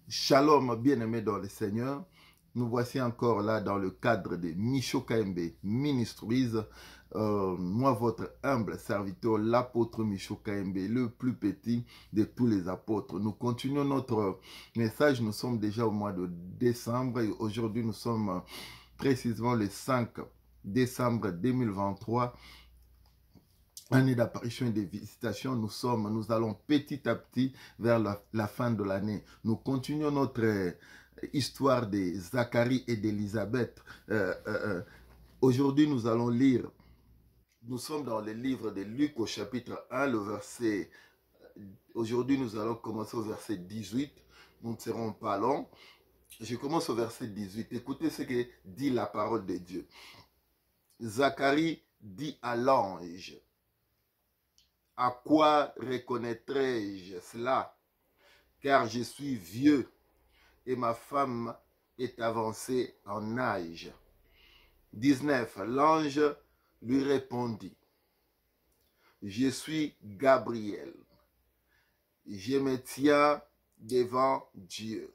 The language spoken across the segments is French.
Shalom, bien-aimés dans le Seigneur. Nous voici encore là dans le cadre de Micho KMB Ministries. Moi, votre humble serviteur, l'apôtre Micho KMB, le plus petit de tous les apôtres. Nous continuons notre message. Nous sommes déjà au mois de décembre et aujourd'hui nous sommes précisément le 5 décembre 2023. Année d'apparition et de visitation, nous allons petit à petit vers la fin de l'année. Nous continuons notre histoire de Zacharie et d'Élisabeth. Aujourd'hui, nous allons lire, nous sommes dans le livre de Luc au chapitre 1, le verset, aujourd'hui nous allons commencer au verset 18, nous ne serons pas longs. Je commence au verset 18, écoutez ce que dit la parole de Dieu. Zacharie dit à l'ange: à quoi reconnaîtrai-je cela? Car je suis vieux et ma femme est avancée en âge. 19. L'ange lui répondit: je suis Gabriel. Je me tiens devant Dieu.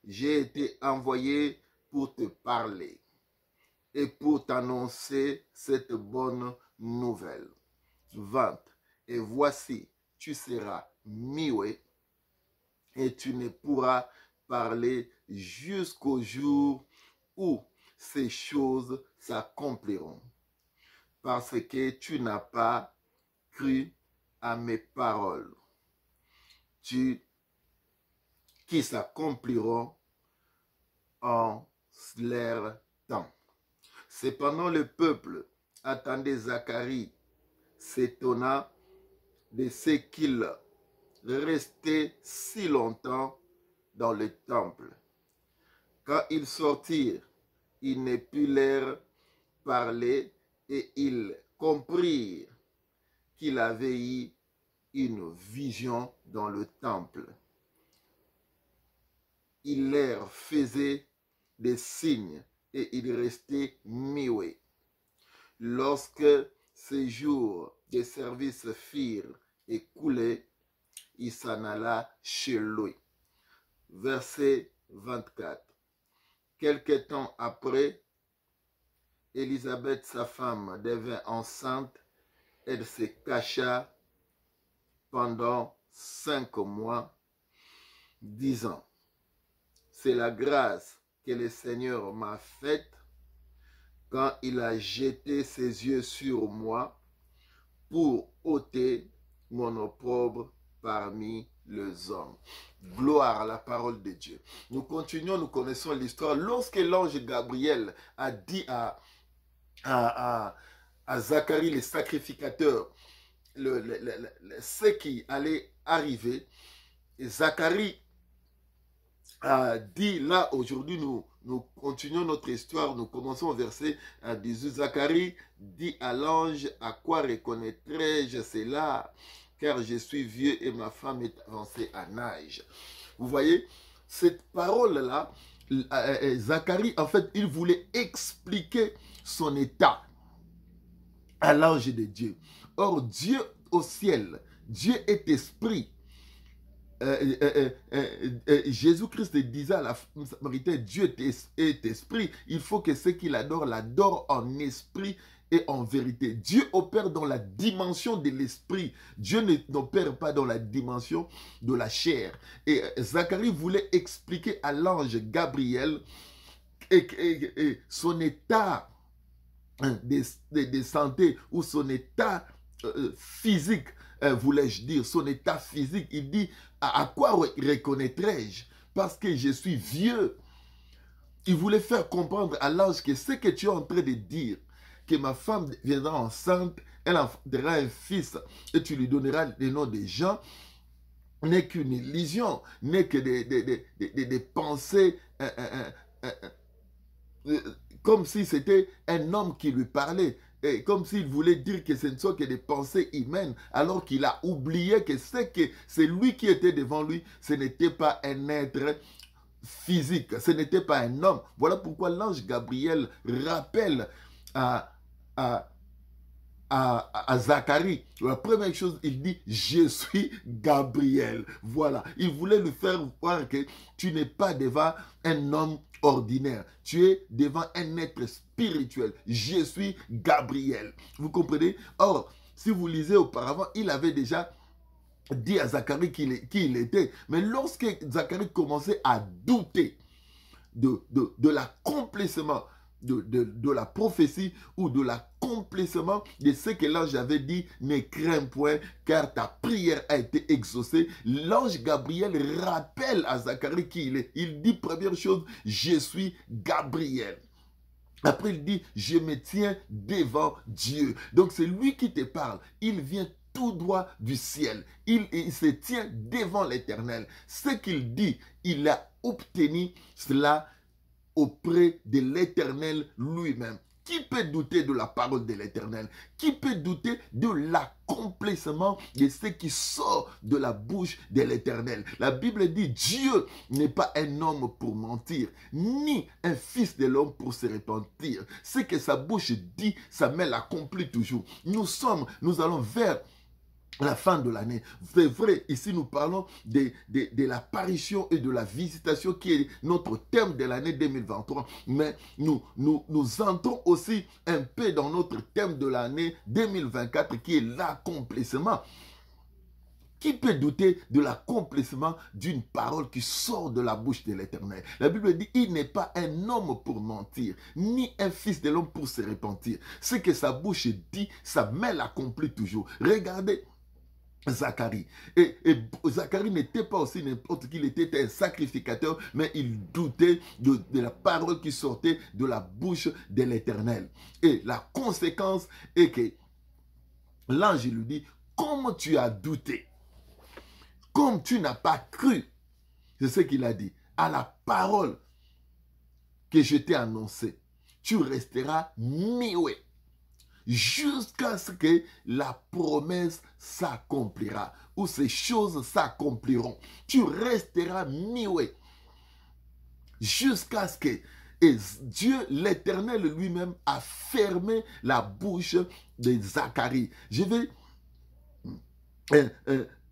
J'ai été envoyé pour te parler et pour t'annoncer cette bonne nouvelle. 20. Et voici, tu seras muet et tu ne pourras parler jusqu'au jour où ces choses s'accompliront, parce que tu n'as pas cru à mes paroles, qui s'accompliront en leur temps. Cependant, le peuple attendait Zacharie, s'étonna de ce qu'il restait si longtemps dans le temple. Quand ils sortirent, ils ne purent leur parler et ils comprirent qu'il avait eu une vision dans le temple. Il leur faisait des signes et ils restaient muets. Lorsque ces jours de service firent écoulés, il s'en alla chez lui. Verset 24. Quelque temps après, Élisabeth, sa femme, devint enceinte. Elle se cacha pendant 5 mois, disant: c'est la grâce que le Seigneur m'a faite quand il a jeté ses yeux sur moi pour ôter mon opprobre parmi les hommes. Gloire à la parole de Dieu. Nous continuons, nous connaissons l'histoire. Lorsque l'ange Gabriel a dit à Zacharie, le sacrificateur, ce qui allait arriver, et Zacharie a dit, là aujourd'hui nous continuons notre histoire, nous commençons au verset 18. Zacharie dit à l'ange: à quoi reconnaîtrai-je cela? Car je suis vieux et ma femme est avancée en âge. Vous voyez, cette parole-là, Zacharie, en fait, il voulait expliquer son état à l'ange de Dieu. Or, Dieu au ciel, Dieu est esprit. Jésus-Christ disait à la Samaritaine: Dieu est esprit. Il faut que ceux qui l'adorent l'adorent en esprit et en vérité. Dieu opère dans la dimension de l'esprit. Dieu n'opère pas dans la dimension de la chair. Et Zacharie voulait expliquer à l'ange Gabriel et son état de santé ou son état physique, voulais-je dire, son état physique. Il dit: à quoi reconnaîtrai-je? Parce que je suis vieux. Il voulait faire comprendre à l'ange que ce que tu es en train de dire, que ma femme viendra enceinte, elle enfantera un fils et tu lui donneras le nom de Jean, n'est qu'une illusion, n'est que des pensées comme si c'était un homme qui lui parlait, et comme s'il voulait dire que ce ne sont que des pensées humaines, alors qu'il a oublié que c'est lui qui était devant lui, ce n'était pas un être physique, ce n'était pas un homme. Voilà pourquoi l'ange Gabriel rappelle à à Zacharie, la première chose, il dit, je suis Gabriel. Voilà, il voulait lui faire voir que tu n'es pas devant un homme ordinaire, tu es devant un être spirituel. Je suis Gabriel. Vous comprenez? Or, si vous lisez auparavant, il avait déjà dit à Zacharie qui il était. Mais lorsque Zacharie commençait à douter de l'accomplissement de la prophétie ou de l'accomplissement de ce que l'ange avait dit, ne crains point car ta prière a été exaucée. L'ange Gabriel rappelle à Zacharie qui il est. Il dit première chose, je suis Gabriel. Après il dit, je me tiens devant Dieu. Donc c'est lui qui te parle. Il vient tout droit du ciel. Il se tient devant l'Éternel. Ce qu'il dit, il a obtenu cela auprès de l'Éternel lui-même. Qui peut douter de la parole de l'Éternel? Qui peut douter de l'accomplissement de ce qui sort de la bouche de l'Éternel? La Bible dit, Dieu n'est pas un homme pour mentir, ni un fils de l'homme pour se repentir. Ce que sa bouche dit, sa main l'accomplit toujours. Nous allons vers la fin de l'année. C'est vrai, ici nous parlons de l'apparition et de la visitation qui est notre thème de l'année 2023. Mais nous entrons aussi un peu dans notre thème de l'année 2024 qui est l'accomplissement. Qui peut douter de l'accomplissement d'une parole qui sort de la bouche de l'Éternel? La Bible dit, il n'est pas un homme pour mentir, ni un fils de l'homme pour se repentir. Ce que sa bouche dit, sa main l'accomplit toujours. Regardez Zacharie. Et Zacharie n'était pas aussi n'importe qui, il était un sacrificateur, mais il doutait de la parole qui sortait de la bouche de l'Éternel. Et la conséquence est que l'ange lui dit, comme tu as douté, comme tu n'as pas cru, c'est ce qu'il a dit, à la parole que je t'ai annoncée, tu resteras muet jusqu'à ce que la promesse s'accomplira, ou ces choses s'accompliront. Tu resteras muet jusqu'à ce que Dieu, l'Éternel lui-même, a fermé la bouche de Zacharie. Je vais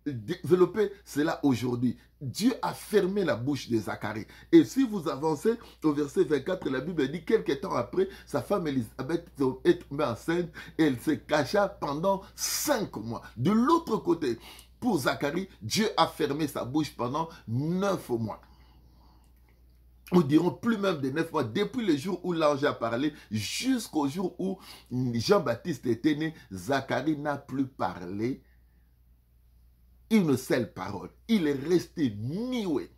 développer cela aujourd'hui. Dieu a fermé la bouche de Zacharie. Et si vous avancez au verset 24, la Bible dit, quelque temps après, sa femme Élisabeth est tombée enceinte et elle se cacha pendant 5 mois. De l'autre côté, pour Zacharie, Dieu a fermé sa bouche pendant 9 mois. Nous dirons plus même de 9 mois, depuis le jour où l'ange a parlé, jusqu'au jour où Jean-Baptiste était né, Zacharie n'a plus parlé une seule parole. Il est resté muet.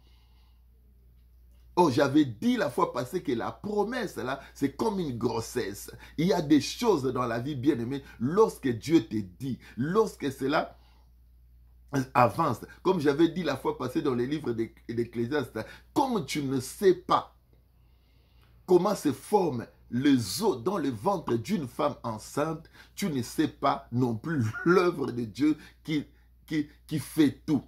Oh, j'avais dit la fois passée que la promesse, là, c'est comme une grossesse. Il y a des choses dans la vie, bien aimée, lorsque Dieu te dit, lorsque cela avance. Comme j'avais dit la fois passée dans les livres d'Ecclésiaste, comme tu ne sais pas comment se forment les os dans le ventre d'une femme enceinte, tu ne sais pas non plus l'œuvre de Dieu qui fait tout.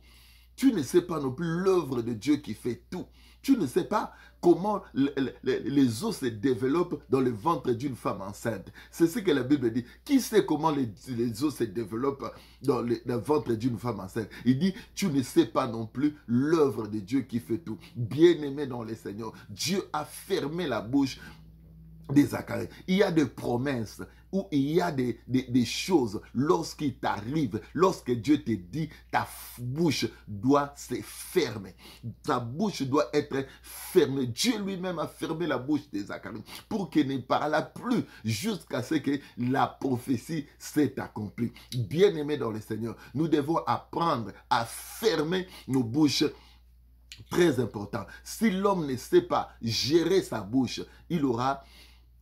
Tu ne sais pas non plus l'œuvre de Dieu qui fait tout. Tu ne sais pas comment les os se développent dans le ventre d'une femme enceinte. C'est ce que la Bible dit. Qui sait comment les os se développent dans le ventre d'une femme enceinte? Il dit, tu ne sais pas non plus l'œuvre de Dieu qui fait tout. Bien-aimé dans le Seigneur, Dieu a fermé la bouche des Zacharie. Il y a des promesses où il y a des choses lorsqu'il t'arrive, lorsque Dieu te dit, ta bouche doit se fermer. Ta bouche doit être fermée. Dieu lui-même a fermé la bouche des Zacharie pour qu'il ne parle plus jusqu'à ce que la prophétie s'est accomplie. Bien-aimés dans le Seigneur, nous devons apprendre à fermer nos bouches. Très important. Si l'homme ne sait pas gérer sa bouche, il aura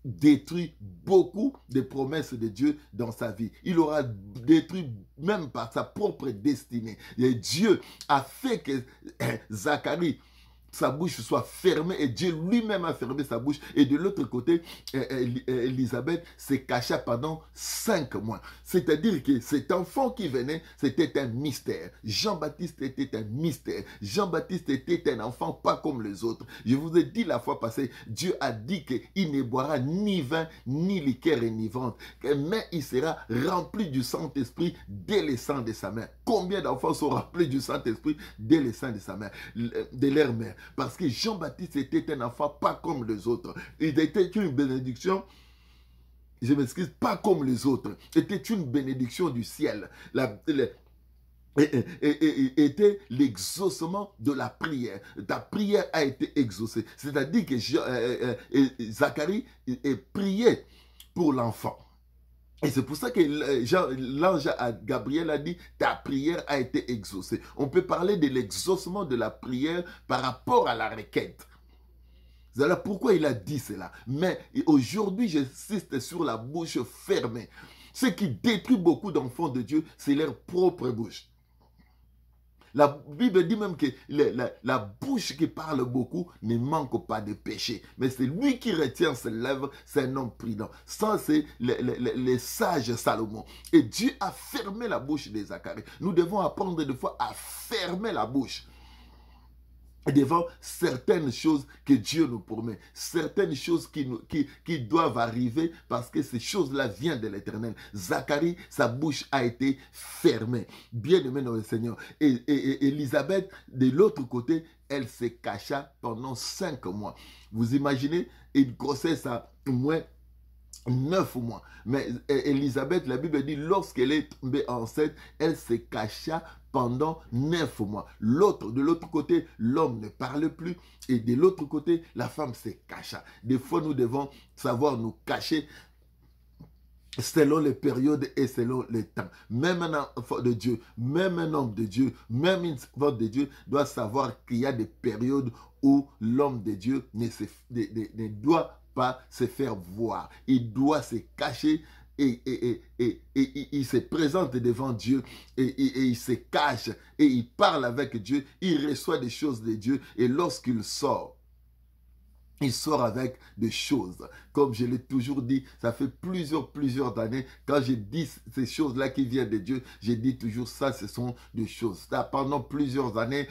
détruit beaucoup de promesses de Dieu dans sa vie. Il aura détruit même par sa propre destinée. Et Dieu a fait que Zacharie sa bouche soit fermée et Dieu lui-même a fermé sa bouche. Et de l'autre côté, Élisabeth s'est cachée pendant 5 mois. C'est-à-dire que cet enfant qui venait, c'était un mystère. Jean-Baptiste était un mystère. Jean-Baptiste était un enfant pas comme les autres. Je vous ai dit la fois passée, Dieu a dit qu'il ne boira ni vin, ni liqueur enivrante, mais il sera rempli du Saint-Esprit dès le sang de sa mère. Combien d'enfants sont remplis du Saint-Esprit dès le sang de sa mère, de leur mère? Parce que Jean-Baptiste était un enfant pas comme les autres. Il était une bénédiction, je m'excuse, pas comme les autres. C'était une bénédiction du ciel. Était l'exaucement de la prière. Ta prière a été exaucée. C'est-à-dire que Zacharie priait pour l'enfant. Et c'est pour ça que l'ange Gabriel a dit, ta prière a été exaucée. On peut parler de l'exaucement de la prière par rapport à la requête. Voilà pourquoi il a dit cela. Mais aujourd'hui, j'insiste sur la bouche fermée. Ce qui détruit beaucoup d'enfants de Dieu, c'est leur propre bouche. La Bible dit même que la bouche qui parle beaucoup ne manque pas de péché. Mais c'est lui qui retient ses lèvres, c'est un homme prudent. Ça, c'est le sage Salomon. Et Dieu a fermé la bouche de Zacharie. Nous devons apprendre des fois à fermer la bouche devant certaines choses que Dieu nous promet, certaines choses qui doivent arriver parce que ces choses-là viennent de l'Éternel. Zacharie, sa bouche a été fermée. Bien-aimé dans le Seigneur. Et Élisabeth, de l'autre côté, elle se cacha pendant 5 mois. Vous imaginez une grossesse à moins 9 mois. Mais Élisabeth, la Bible dit, lorsqu'elle est tombée enceinte, elle se cacha pendant 9 mois. De l'autre côté, l'homme ne parle plus. Et de l'autre côté, la femme se cacha. Des fois, nous devons savoir nous cacher selon les périodes et selon les temps. Même un enfant de Dieu, même un homme de Dieu, même une femme de Dieu doit savoir qu'il y a des périodes où l'homme de Dieu ne doit pas se faire voir. Il doit se cacher et il se présente devant Dieu et il se cache et il parle avec Dieu. Il reçoit des choses de Dieu et lorsqu'il sort, il sort avec des choses. Comme je l'ai toujours dit, ça fait plusieurs années, quand je dis ces choses-là qui viennent de Dieu, je dis toujours ça, ce sont des choses. Ça, pendant plusieurs années,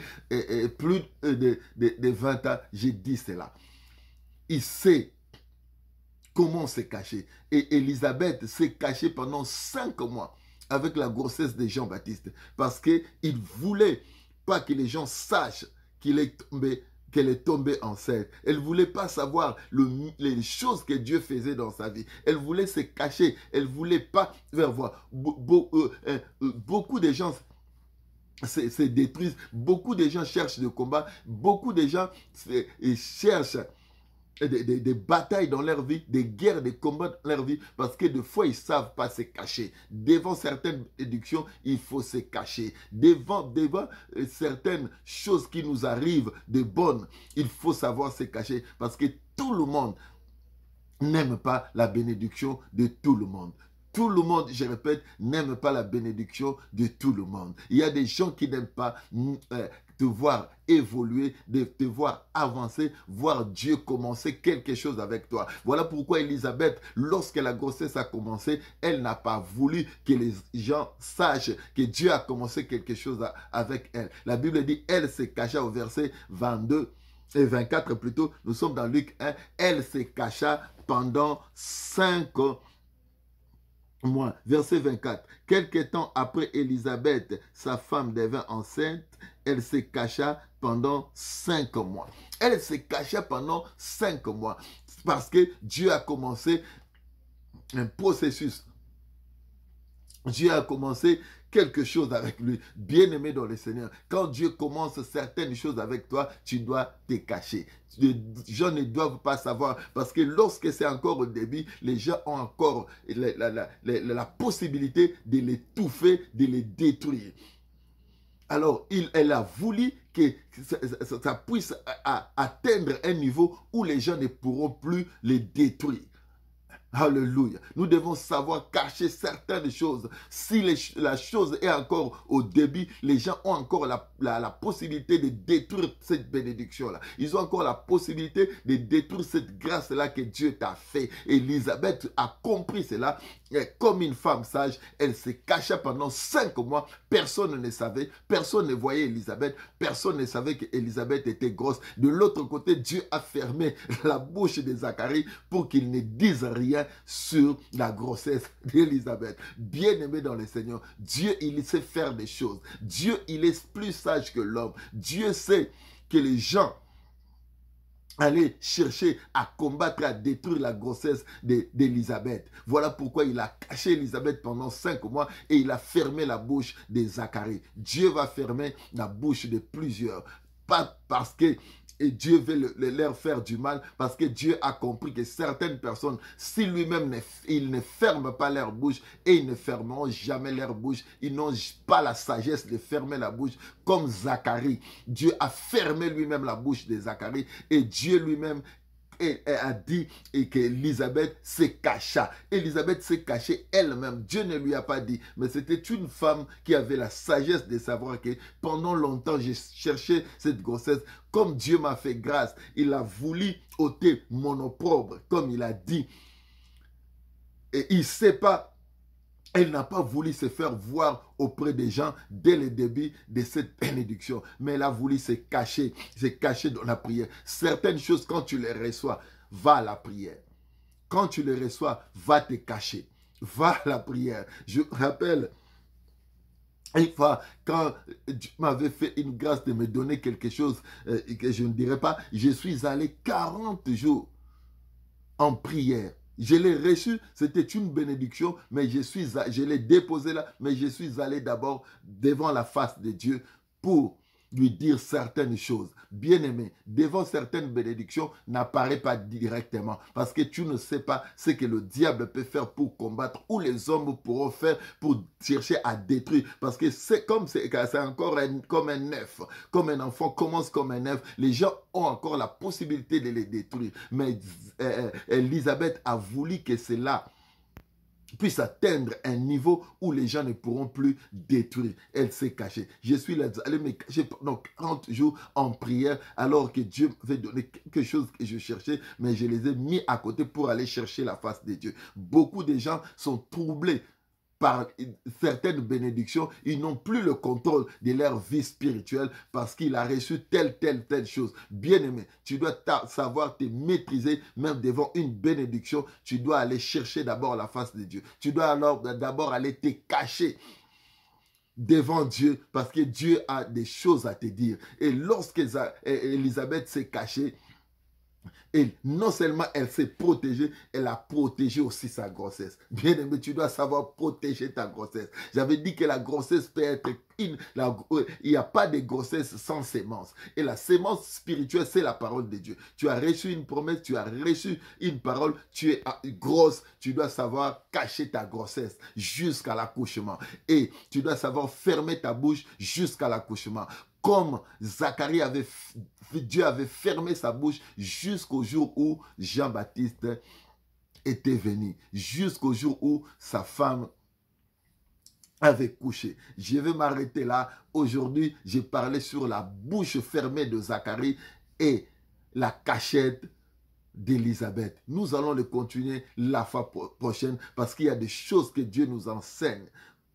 plus de 20 ans, j'ai dit cela. Il sait comment se cacher. Et Élisabeth s'est cachée pendant 5 mois avec la grossesse de Jean-Baptiste. Parce qu'il ne voulait pas que les gens sachent qu'elle est tombée enceinte. Elle ne voulait pas savoir les choses que Dieu faisait dans sa vie. Elle voulait se cacher. Elle ne voulait pas faire voir. Beaucoup de gens se détruisent. Beaucoup de gens cherchent le combat. Beaucoup de gens cherchent des batailles dans leur vie, des guerres, des combats dans leur vie, parce que des fois, ils ne savent pas se cacher. Devant certaines éductions, il faut se cacher. Devant certaines choses qui nous arrivent de bonnes, il faut savoir se cacher, parce que tout le monde n'aime pas la bénédiction de tout le monde. Tout le monde, je répète, n'aime pas la bénédiction de tout le monde. Il y a des gens qui n'aiment pas te voir évoluer, de te voir avancer, voir Dieu commencer quelque chose avec toi. Voilà pourquoi Élisabeth, lorsque la grossesse a commencé, elle n'a pas voulu que les gens sachent que Dieu a commencé quelque chose avec elle. La Bible dit, elle se cacha au verset 22 et 24 plutôt. Nous sommes dans Luc 1. Elle se cacha pendant 5 mois. Verset 24. Quelque temps après Élisabeth, sa femme devint enceinte, elle se cacha pendant 5 mois. Elle se cacha pendant 5 mois parce que Dieu a commencé un processus. Dieu a commencé quelque chose avec lui. Bien-aimé dans le Seigneur, quand Dieu commence certaines choses avec toi, tu dois te cacher. Les gens ne doivent pas savoir parce que lorsque c'est encore au début, les gens ont encore la possibilité de l'étouffer, de les détruire. Alors, elle a voulu que ça puisse atteindre un niveau où les gens ne pourront plus les détruire. Alléluia. Nous devons savoir cacher certaines choses. Si la chose est encore au début, les gens ont encore la possibilité de détruire cette bénédiction-là. Ils ont encore la possibilité de détruire cette grâce-là que Dieu t'a fait. Élisabeth a compris cela. Et comme une femme sage, elle se cachait pendant 5 mois. Personne ne savait. Personne ne voyait Élisabeth. Personne ne savait qu'Élisabeth était grosse. De l'autre côté, Dieu a fermé la bouche de Zacharie pour qu'il ne dise rien sur la grossesse d'Élisabeth. Bien-aimé dans le Seigneur, Dieu, il sait faire des choses. Dieu, il est plus sage que l'homme. Dieu sait que les gens allaient chercher à combattre, à détruire la grossesse d'Élisabeth. Voilà pourquoi il a caché Élisabeth pendant 5 mois et il a fermé la bouche de Zacharie. Dieu va fermer la bouche de plusieurs. Pas parce que Dieu veut leur faire du mal, parce que Dieu a compris que certaines personnes, si lui-même il ne ferme pas leur bouche, et ils ne fermeront jamais leur bouche, ils n'ont pas la sagesse de fermer la bouche, comme Zacharie. Dieu a fermé lui-même la bouche de Zacharie, et Dieu lui-même a dit qu'Élisabeth se cacha. Élisabeth s'est cachée elle-même. Dieu ne lui a pas dit. Mais c'était une femme qui avait la sagesse de savoir que pendant longtemps, j'ai cherché cette grossesse. Comme Dieu m'a fait grâce, il a voulu ôter mon opprobre, comme il a dit. Et il ne sait pas. Elle n'a pas voulu se faire voir auprès des gens dès le début de cette bénédiction. Mais elle a voulu se cacher dans la prière. Certaines choses, quand tu les reçois, va à la prière. Quand tu les reçois, va te cacher. Va à la prière. Je me rappelle, une fois, quand Dieu m'avait fait une grâce de me donner quelque chose que je ne dirais pas, je suis allé 40 jours en prière. Je l'ai reçu, c'était une bénédiction, mais je l'ai déposé là, mais je suis allé d'abord devant la face de Dieu pour lui dire certaines choses. Bien-aimé, devant certaines bénédictions, n'apparaît pas directement, parce que tu ne sais pas ce que le diable peut faire pour combattre, ou les hommes pourront faire pour chercher à détruire, parce que c'est encore comme un œuf, comme un enfant commence comme un œuf, les gens ont encore la possibilité de les détruire, mais Élisabeth a voulu que cela puisse atteindre un niveau où les gens ne pourront plus détruire. Elle s'est cachée. Je suis là, allez me cacher pendant 40 jours en prière, alors que Dieu m'avait donné quelque chose que je cherchais, mais je les ai mis à côté pour aller chercher la face de Dieu. Beaucoup de gens sont troublés par certaines bénédictions, ils n'ont plus le contrôle de leur vie spirituelle parce qu'il a reçu telle chose. Bien-aimé, tu dois savoir te maîtriser même devant une bénédiction. Tu dois aller chercher d'abord la face de Dieu. Tu dois alors d'abord aller te cacher devant Dieu parce que Dieu a des choses à te dire. Et lorsque Élisabeth s'est cachée, et non seulement elle s'est protégée, elle a protégé aussi sa grossesse. Bien aimé, tu dois savoir protéger ta grossesse. J'avais dit que la grossesse peut être il n'y a pas de grossesse sans sémence. Et la sémence spirituelle, c'est la parole de Dieu. Tu as reçu une promesse, tu as reçu une parole, tu es grosse. Tu dois savoir cacher ta grossesse jusqu'à l'accouchement. Et tu dois savoir fermer ta bouche jusqu'à l'accouchement. Comme Zacharie Dieu avait fermé sa bouche jusqu'au jour où Jean-Baptiste était venu, jusqu'au jour où sa femme avait couché. Je vais m'arrêter là. Aujourd'hui, j'ai parlé sur la bouche fermée de Zacharie et la cachette d'Élisabeth. Nous allons le continuer la fois prochaine parce qu'il y a des choses que Dieu nous enseigne.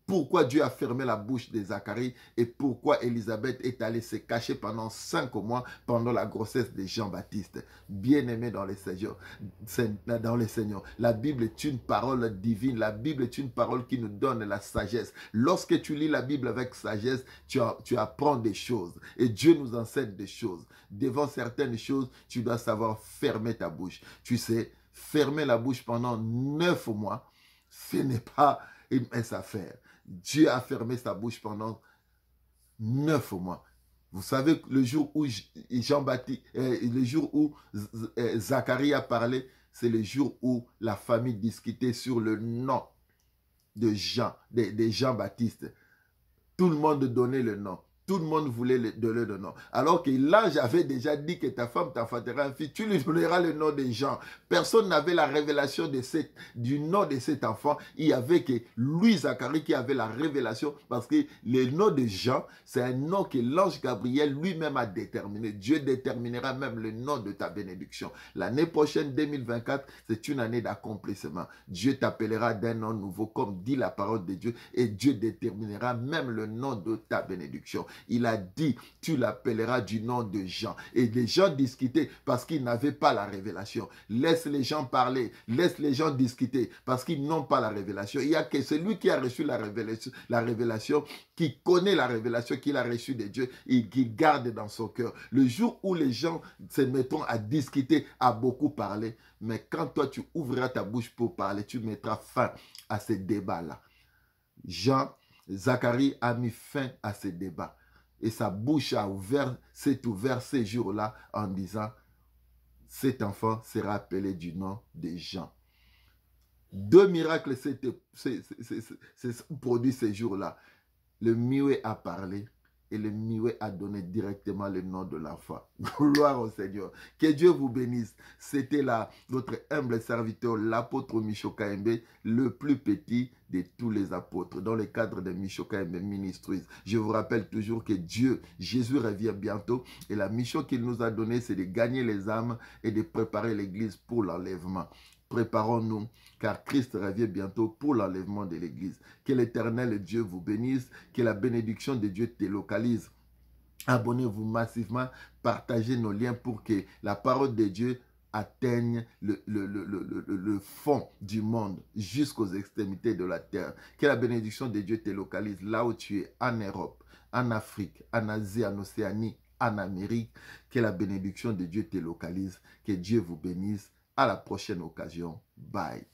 Pourquoi Dieu a fermé la bouche de Zacharie et pourquoi Élisabeth est allée se cacher pendant 5 mois pendant la grossesse de Jean-Baptiste. Bien-aimé dans le Seigneur, la Bible est une parole divine. La Bible est une parole qui nous donne la sagesse. Lorsque tu lis la Bible avec sagesse, tu apprends des choses. Et Dieu nous enseigne des choses. Devant certaines choses, tu dois savoir fermer ta bouche. Tu sais, fermer la bouche pendant 9 mois, ce n'est pas une mince affaire. Dieu a fermé sa bouche pendant 9 mois. Vous savez, le jour où Jean-Baptiste, le jour où Zacharie a parlé, c'est le jour où la famille discutait sur le nom de Jean-Baptiste. Tout le monde donnait le nom. Tout le monde voulait donner le nom. Alors que l'ange avait déjà dit que ta femme t'enfantera un fils, tu lui donneras le nom de Jean. Personne n'avait la révélation du nom de cet enfant. Il n'y avait que lui, Zacharie, qui avait la révélation parce que le nom de Jean, c'est un nom que l'ange Gabriel lui-même a déterminé. Dieu déterminera même le nom de ta bénédiction. L'année prochaine, 2024, c'est une année d'accomplissement. Dieu t'appellera d'un nom nouveau, comme dit la parole de Dieu, et Dieu déterminera même le nom de ta bénédiction. Il a dit, tu l'appelleras du nom de Jean. Et les gens discutaient parce qu'ils n'avaient pas la révélation. Laisse les gens parler, laisse les gens discuter parce qu'ils n'ont pas la révélation. Il n'y a que celui qui a reçu la révélation, qui connaît la révélation qu'il a reçue de Dieu et qui garde dans son cœur. Le jour où les gens se mettront à discuter, à beaucoup parler, mais quand toi tu ouvriras ta bouche pour parler, tu mettras fin à ces débats-là. Zacharie a mis fin à ces débats. Et sa bouche s'est ouverte ces jours-là en disant, cet enfant sera appelé du nom de Jean. 2 miracles s'est produits ces jours-là. Le muet a parlé et le muet a donné directement le nom de l'enfant. Gloire au Seigneur. Que Dieu vous bénisse. C'était là votre humble serviteur, l'apôtre Micho Kayembe, le plus petit de tous les apôtres, dans le cadre de Micho Kayembe Ministries. Je vous rappelle toujours que Jésus revient bientôt et la mission qu'il nous a donnée, c'est de gagner les âmes et de préparer l'église pour l'enlèvement. Préparons-nous, car Christ revient bientôt pour l'enlèvement de l'Église. Que l'Éternel Dieu vous bénisse, que la bénédiction de Dieu te localise. Abonnez-vous massivement, partagez nos liens pour que la parole de Dieu atteigne le fond du monde jusqu'aux extrémités de la terre. Que la bénédiction de Dieu te localise là où tu es, en Europe, en Afrique, en Asie, en Océanie, en Amérique. Que la bénédiction de Dieu te localise. Que Dieu vous bénisse. À la prochaine occasion. Bye.